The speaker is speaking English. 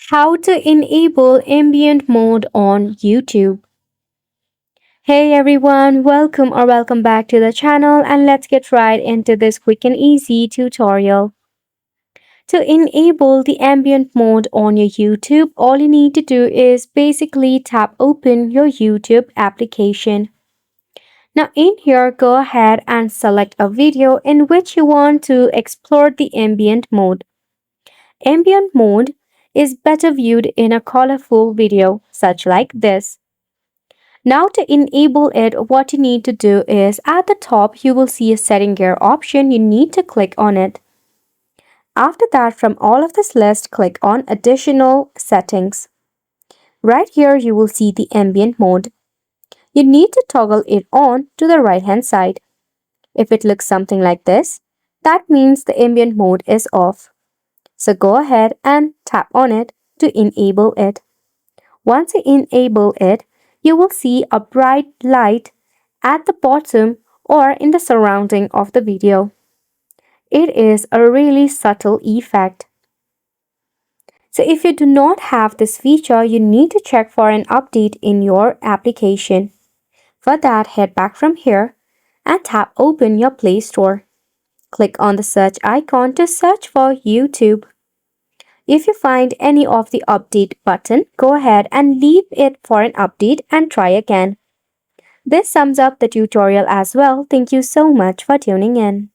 How to enable ambient mode on YouTube. Hey everyone, welcome back to the channel and let's get right into this quick and easy tutorial. To enable the ambient mode on your YouTube, all you need to do is basically tap open your YouTube application. Now in here, go ahead and select a video in which you want to explore the ambient mode. Ambient mode is better viewed in a colorful video such like this. Now to enable it, what you need to do is at the top you will see a setting gear option. You need to click on it. After that, from all of this list, click on additional settings. Right here you will see the ambient mode. You need to toggle it on to the right hand side. If it looks something like this, that means the ambient mode is off. So go ahead and tap on it to enable it. Once you enable it, you will see a bright light at the bottom or in the surrounding of the video. It is a really subtle effect. So if you do not have this feature, you need to check for an update in your application. For that, head back from here and tap open your Play Store. Click on the search icon to search for YouTube. If you find any of the update button, go ahead and leave it for an update and try again. This sums up the tutorial as well. Thank you so much for tuning in.